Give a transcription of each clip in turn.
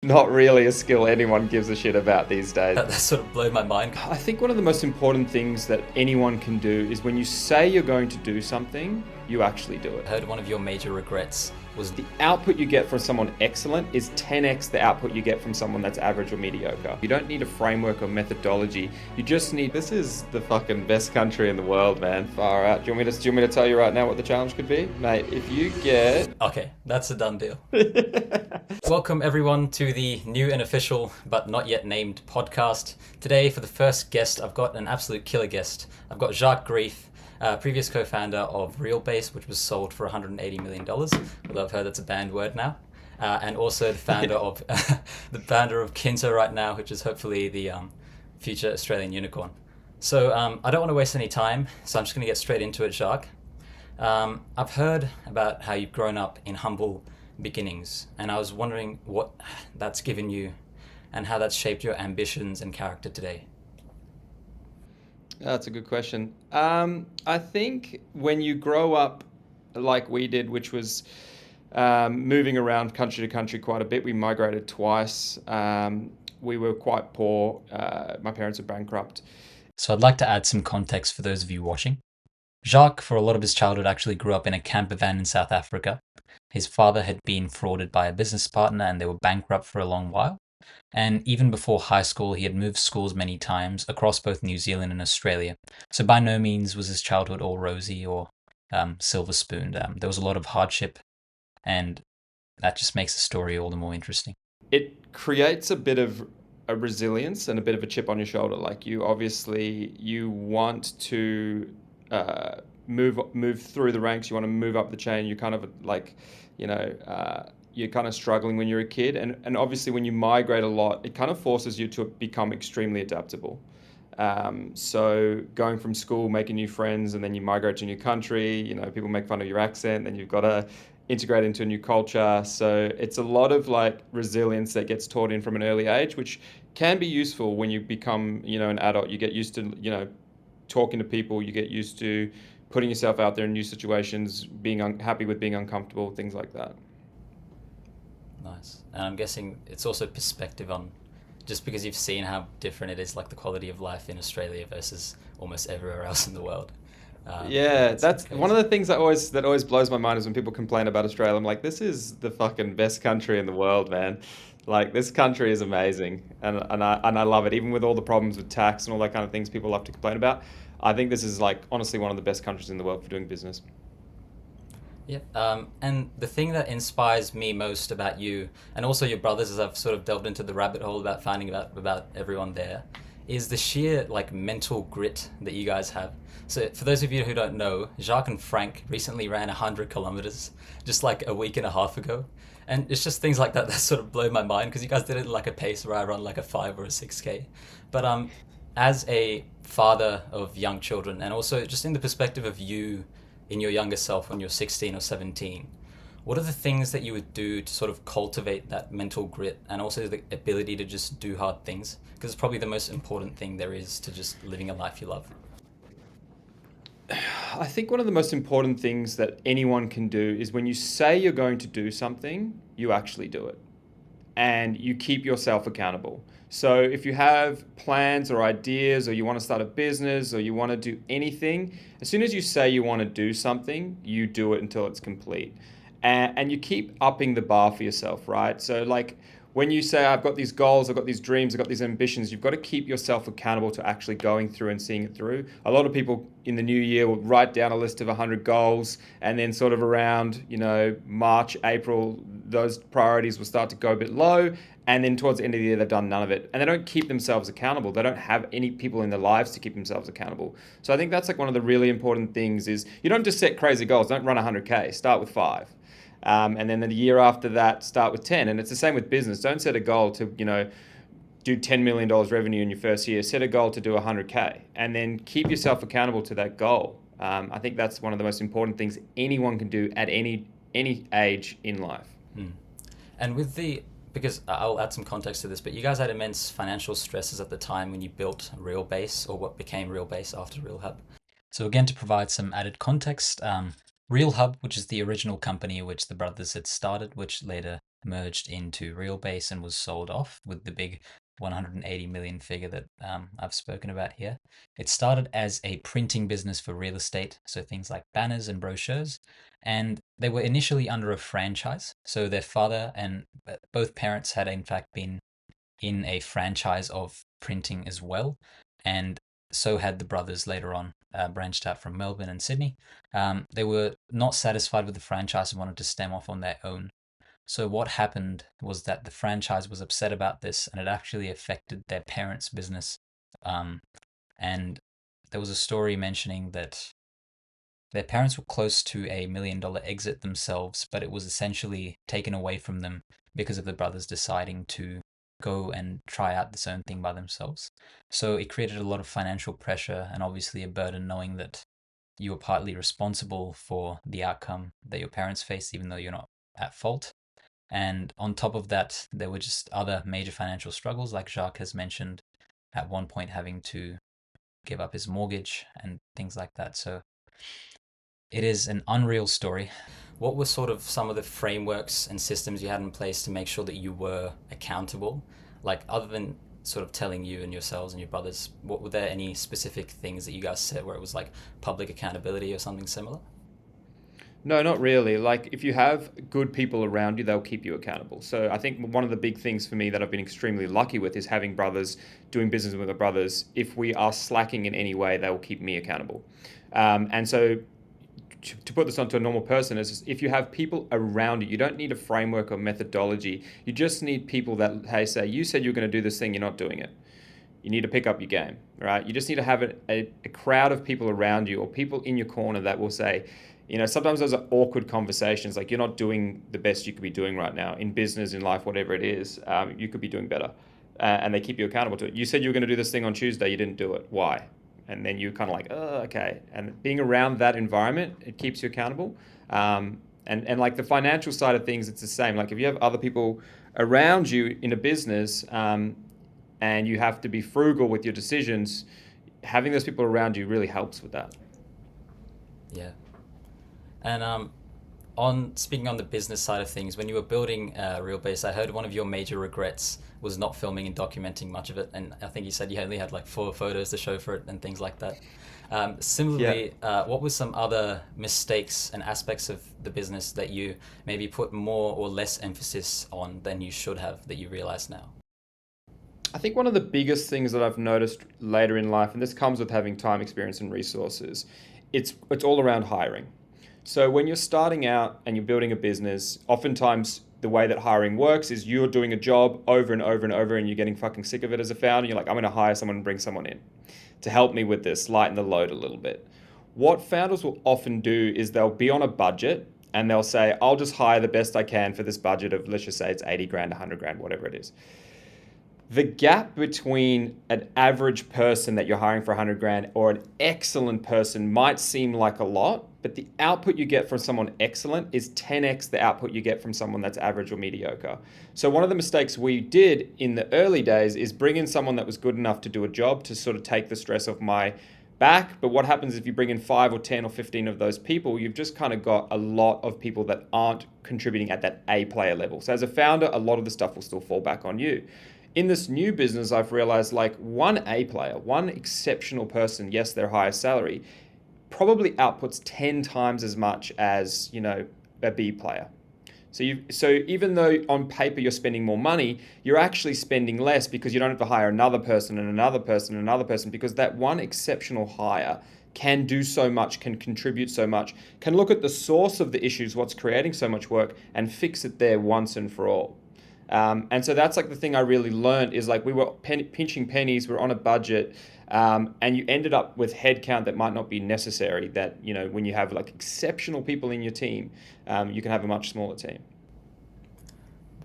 Not really a skill anyone gives a shit about these days. That sort of blew my mind. I think one of the most important things that anyone can do is when you say you're going to do something, you actually do it. I heard one of your major regrets was The output you get from someone excellent is 10x the output you get from someone that's average or mediocre. You don't need a framework or methodology. You just need, this is the fucking best country in the world, man. Far out. Do you want me to tell you right now what the challenge could be? Mate, if you get... Okay, that's a done deal. Welcome everyone to the new and official but not yet named podcast. Today for the first guest, I've got an absolute killer guest. I've got Jacques Greeff, previous co-founder of Realbase, which was sold for $180 million, although I've heard that's a banned word now. And also the founder of Kinso right now, which is hopefully the future Australian unicorn. So I don't want to waste any time, so I'm just going to get straight into it, Jacques. I've heard about how you've grown up in humble beginnings, and I was wondering what that's given you and how that's shaped your ambitions and character today. That's a good question. I think when you grow up like we did, which was moving around country to country quite a bit, we migrated twice. We were quite poor. My parents are bankrupt. So I'd like to add some context for those of you watching. Jacques, for a lot of his childhood, actually grew up in a camper van in South Africa. His father had been frauded by a business partner and they were bankrupt for a long while. And even before high school, he had moved schools many times across both New Zealand and Australia. So by no means was his childhood all rosy or silver spooned. There was a lot of hardship, and that just makes the story all the more interesting. It creates a bit of a resilience and a bit of a chip on your shoulder. Like you want to move through the ranks. You want to move up the chain. You're kind of like, you're kind of struggling when you're a kid, and obviously when you migrate a lot, it kind of forces you to become extremely adaptable. So going from school, making new friends, and then you migrate to a new country, people make fun of your accent, then you've got to integrate into a new culture. So it's a lot of like resilience that gets taught in from an early age, which can be useful when you become, an adult. You get used to, talking to people, you get used to putting yourself out there in new situations, being happy with being uncomfortable, things like that. Nice. And I'm guessing it's also perspective on, just because you've seen how different it is, like the quality of life in Australia versus almost everywhere else in the world. Yeah, that's Crazy. one of the things that always blows my mind is when people complain about Australia. I'm like, this is the fucking best country in the world, man. Like this country is amazing, and I love it. Even with all the problems with tax and all that kind of things people love to complain about, I think this is like honestly one of the best countries in the world for doing business. Yeah. And the thing that inspires me most about you and also your brothers, as I've sort of delved into the rabbit hole about finding about everyone there, is the sheer like mental grit that you guys have. So for those of you who don't know, Jacques and Frank recently ran 100 kilometers just like a week and a half ago. And it's just things like that that sort of blow my mind because you guys did it in like a pace where I run like a 5 or a 6K. But as a father of young children and also just in the perspective of you in your younger self when you're 16 or 17, what are the things that you would do to sort of cultivate that mental grit and also the ability to just do hard things? Because it's probably the most important thing there is to just living a life you love. I think one of the most important things that anyone can do is when you say you're going to do something, you actually do it. And you keep yourself accountable. So if you have plans or ideas, or you want to start a business, or you want to do anything, as soon as you say you want to do something, you do it until it's complete. And you keep upping the bar for yourself, right? So like when you say, I've got these goals, I've got these dreams, I've got these ambitions, you've got to keep yourself accountable to actually going through and seeing it through. A lot of people in the new year will write down a list of 100 goals, and then sort of around, March, April, those priorities will start to go a bit low. And then towards the end of the year, they've done none of it. And they don't keep themselves accountable. They don't have any people in their lives to keep themselves accountable. So I think that's like one of the really important things is you don't just set crazy goals. Don't run 100K. Start with 5. And then the year after that, start with 10. And it's the same with business. Don't set a goal to, do $10 million revenue in your first year. Set a goal to do 100K and then keep yourself accountable to that goal. I think that's one of the most important things anyone can do at any age in life. Hmm. And with because I'll add some context to this, but you guys had immense financial stresses at the time when you built Realbase, or what became Realbase after RealHub. So again, to provide some added context, RealHub, which is the original company which the brothers had started, which later merged into Realbase and was sold off with the big 180 million figure that I've spoken about here. It started as a printing business for real estate, so things like banners and brochures, and they were initially under a franchise. So their father and both parents had in fact been in a franchise of printing as well, and so had the brothers later on, branched out from Melbourne and Sydney. They were not satisfied with the franchise and wanted to stem off on their own. So what happened was that the franchise was upset about this, and it actually affected their parents' business. Um, and there was a story mentioning that their parents were close to $1 million exit themselves, but it was essentially taken away from them because of the brothers deciding to go and try out this own thing by themselves. So it created a lot of financial pressure and obviously a burden knowing that you were partly responsible for the outcome that your parents faced, even though you're not at fault. And on top of that, there were just other major financial struggles, like Jacques has mentioned, at one point having to give up his mortgage and things like that. So it is an unreal story. What were sort of some of the frameworks and systems you had in place to make sure that you were accountable? Like, other than sort of telling you and yourselves and your brothers, what were there any specific things that you guys said where it was like public accountability or something similar? No, not really. Like, if you have good people around you, they'll keep you accountable. So I think one of the big things for me that I've been extremely lucky with is having brothers, doing business with my brothers. If we are slacking in any way, they will keep me accountable. And so to put this onto a normal person is if you have people around you, you don't need a framework or methodology. You just need people that, hey, say, you said you're going to do this thing, you're not doing it. You need to pick up your game, right? You just need to have a crowd of people around you or people in your corner that will say, sometimes those are awkward conversations. Like, you're not doing the best you could be doing right now in business, in life, whatever it is. You could be doing better. And they keep you accountable to it. You said you were going to do this thing on Tuesday. You didn't do it. Why? And then you kind of like, oh, okay. And being around that environment, it keeps you accountable. And like the financial side of things, it's the same. Like, if you have other people around you in a business, and you have to be frugal with your decisions, having those people around you really helps with that. Yeah. And on speaking on the business side of things, when you were building Realbase, I heard one of your major regrets was not filming and documenting much of it, and I think you said you only had like 4 photos to show for it and things like that. Yeah. Similarly, what were some other mistakes and aspects of the business that you maybe put more or less emphasis on than you should have that you realize now? I think one of the biggest things that I've noticed later in life, and this comes with having time, experience, and resources, it's all around hiring. So when you're starting out and you're building a business, oftentimes the way that hiring works is you're doing a job over and over and over, and you're getting fucking sick of it as a founder. You're like, I'm going to hire someone and bring someone in to help me with this, lighten the load a little bit. What founders will often do is they'll be on a budget and they'll say, I'll just hire the best I can for this budget of, let's just say it's 80 grand, 100 grand, whatever it is. The gap between an average person that you're hiring for 100 grand or an excellent person might seem like a lot, but the output you get from someone excellent is 10x the output you get from someone that's average or mediocre. So one of the mistakes we did in the early days is bring in someone that was good enough to do a job to sort of take the stress off my back. But what happens if you bring in 5 or 10 or 15 of those people? You've just kind of got a lot of people that aren't contributing at that A player level. So as a founder, a lot of the stuff will still fall back on you. In this new business, I've realized like one A player, one exceptional person, yes, their highest salary, probably outputs 10 times as much as, a B player. So even though on paper you're spending more money, you're actually spending less because you don't have to hire another person and another person and another person, because that one exceptional hire can do so much, can contribute so much, can look at the source of the issues, what's creating so much work, and fix it there once and for all. And so that's like the thing I really learned is like we were pinching pennies, we're on a budget, and you ended up with headcount that might not be necessary. That, when you have like exceptional people in your team, you can have a much smaller team.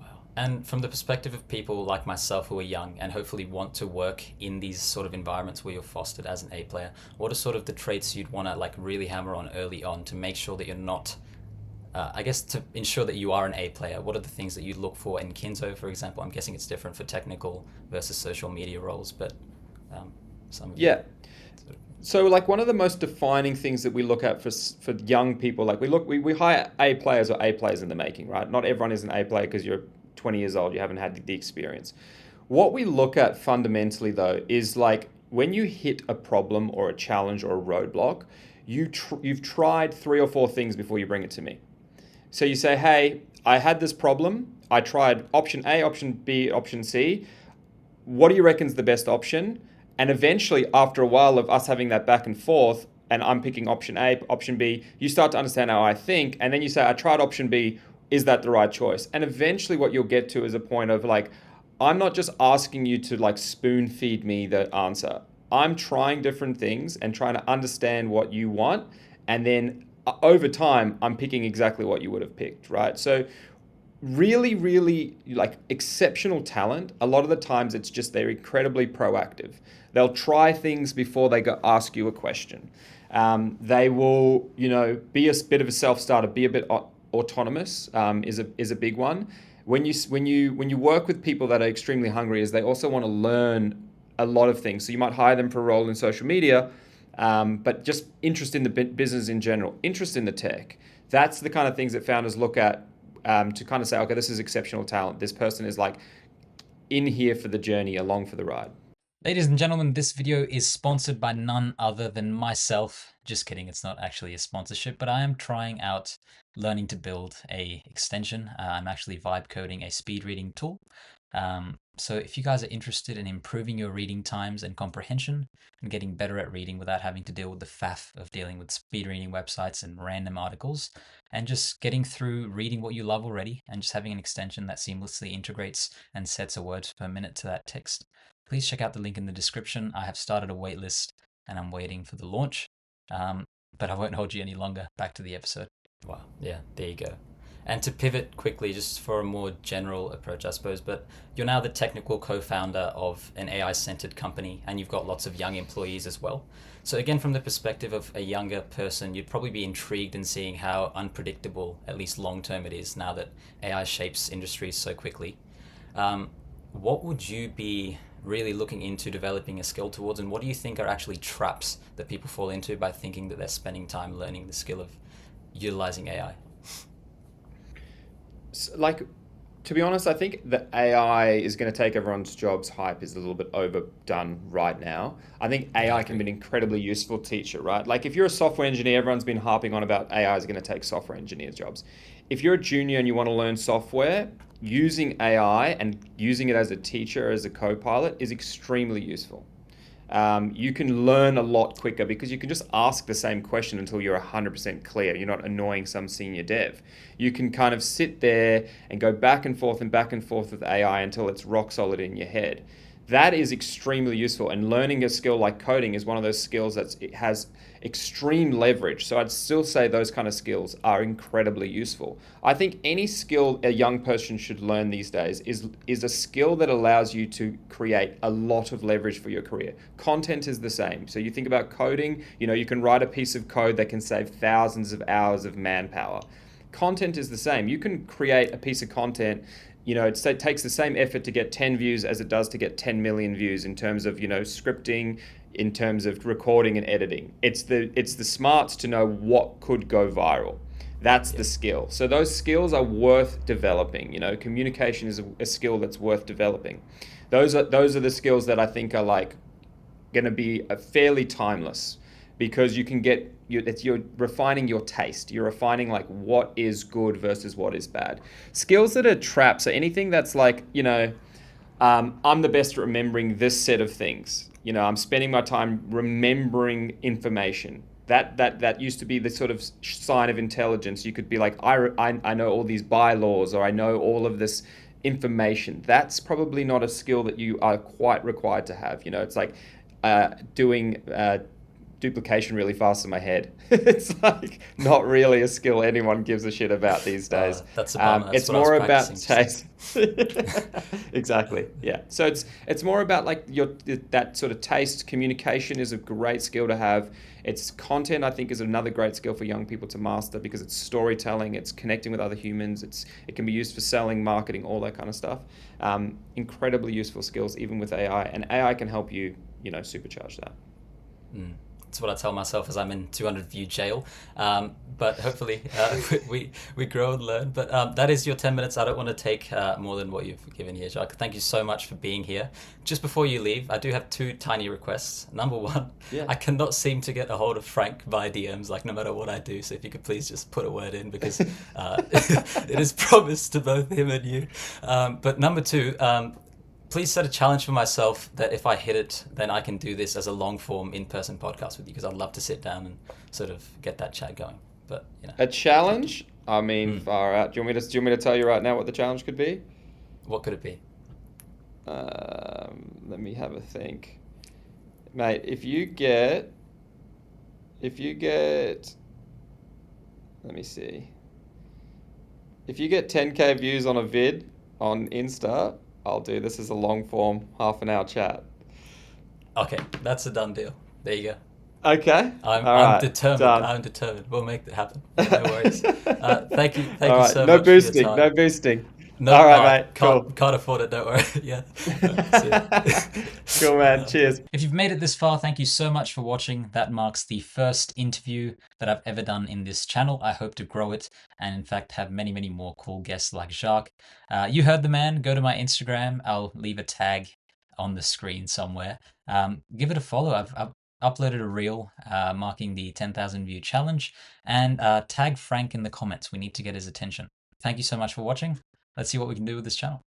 Wow. And from the perspective of people like myself who are young and hopefully want to work in these sort of environments where you're fostered as an A player, what are sort of the traits you'd want to like really hammer on early on to make sure that you're not, I guess, to ensure that you are an A player? What are the things that you look for in Kinso, for example? I'm guessing it's different for technical versus social media roles, but some of it. Yeah. So like one of the most defining things that we look at for young people, like we hire A players or A players in the making, right? Not everyone is an A player because you're 20 years old, you haven't had the experience. What we look at fundamentally though is like when you hit a problem or a challenge or a roadblock, you've tried three or four things before you bring it to me. So you say, hey, I had this problem. I tried option A, option B, option C. What do you reckon is the best option? And eventually, after a while of us having that back and forth, and I'm picking option A, option B, you start to understand how I think. And then you say, I tried option B. Is that the right choice? And eventually, what you'll get to is a point of like, I'm not just asking you to like spoon feed me the answer. I'm trying different things and trying to understand what you want. And then over time, I'm picking exactly what you would have picked, right? So really, really like exceptional talent, a lot of the times it's just they're incredibly proactive. They'll try things before they go ask you a question. They will, be a bit of a self-starter, be a bit autonomous, is a big one. When you work with people that are extremely hungry, is they also want to learn a lot of things. So you might hire them for a role in social media, but just interest in the business in general, interest in the tech. That's the kind of things that founders look at to kind of say, okay, this is exceptional talent. This person is like in here for the journey, along for the ride. Ladies and gentlemen, this video is sponsored by none other than myself. Just kidding, it's not actually a sponsorship, but I am trying out learning to build a extension. I'm actually vibe coding a speed reading tool. So if you guys are interested in improving your reading times and comprehension and getting better at reading without having to deal with the faff of dealing with speed reading websites and random articles, and just getting through reading what you love already and just having an extension that seamlessly integrates and sets a words per minute to that text, please check out the link in the description. I have started a waitlist and I'm waiting for the launch. But I won't hold you any longer. Back to the episode. Wow. Yeah, there you go. And to pivot quickly, just for a more general approach, I suppose, but you're now the technical co-founder of an AI-centered company, and you've got lots of young employees as well. So again, from the perspective of a younger person, you'd probably be intrigued in seeing how unpredictable, at least long-term, it is now that AI shapes industries so quickly. What would you be really looking into developing a skill towards, and what do you think are actually traps that people fall into by thinking that they're spending time learning the skill of utilizing AI? Like, to be honest, I think that AI is going to take everyone's jobs hype is a little bit overdone right now. I think Yeah, I AI can agree. be an incredibly useful teacher, right? Like if you're a software engineer, everyone's been harping on about AI is going to take software engineers' jobs. If you're a junior and you want to learn software, using AI and using it as a teacher, as a co-pilot is extremely useful. You can learn a lot quicker because you can just ask the same question until you're 100% clear. You're not annoying some senior dev. You can kind of sit there and go back and forth with AI until it's rock solid in your head. That is extremely useful. And learning a skill like coding is one of those skills that it has extreme leverage. So I'd still say those kind of skills are incredibly useful. I think any skill a young person should learn these days is a skill that allows you to create a lot of leverage for your career. Content is the same. So you think about coding, you can write a piece of code that can save thousands of hours of manpower. Content is the same. You can create a piece of content, it takes the same effort to get 10 views as it does to get 10 million views in terms of, scripting, in terms of recording and editing. It's the smarts to know what could go viral. That's the Yep. skill. So those skills are worth developing. Communication is a skill that's worth developing. Those are the skills that I think are like going to be fairly timeless because you can get you're refining your taste. You're refining like what is good versus what is bad. Skills that are traps are anything that's like I'm the best at remembering this set of things. I'm spending my time remembering information. That used to be the sort of sign of intelligence. You could be like, I know all these bylaws, or I know all of this information. That's probably not a skill that you are quite required to have. It's like doing duplication really fast in my head. It's like not really a skill anyone gives a shit about these days. That's a bummer. That's It's what I was more about practicing just now. taste. Exactly. Yeah. So it's more about like that sort of taste. Communication is a great skill to have. It's content, I think, is another great skill for young people to master because it's storytelling, it's connecting with other humans, it can be used for selling, marketing, all that kind of stuff. Incredibly useful skills, even with AI, and AI can help you, supercharge that. Mm. That's what I tell myself as I'm in 200 view jail. But hopefully we grow and learn. But that is your 10 minutes. I don't want to take more than what you've given here, Jacques. Thank you so much for being here. Just before you leave, I do have two tiny requests. Number one, Yeah. I cannot seem to get a hold of Frank via DMs, like no matter what I do. So if you could please just put a word in, because it is promised to both him and you. But number two, please set a challenge for myself that if I hit it, then I can do this as a long form in-person podcast with you, because I'd love to sit down and sort of get that chat going. But A challenge? I mean, far out. Do you want me to tell you right now what the challenge could be? what could it be? Let me have a think, mate. If you get, let me see. If you get 10K views on a vid on Insta, I'll do this as a long form, half an hour chat. Okay, that's a done deal. There you go. Okay. I'm All right. determined. Done. I'm determined. We'll make it happen. No worries. Thank you. Thank All you right. so No much for your boosting. time. No boosting. No, All right, no, mate. Cool. can't afford it. Don't worry. Yeah. See ya. Cool, man. Cheers. If you've made it this far, thank you so much for watching. That marks the first interview that I've ever done in this channel. I hope to grow it and, in fact, have many, many more cool guests like Jacques. You heard the man. Go to my Instagram. I'll leave a tag on the screen somewhere. Give it a follow. I've uploaded a reel marking the 10,000 view challenge, and tag Frank in the comments. We need to get his attention. Thank you so much for watching. Let's see what we can do with this channel.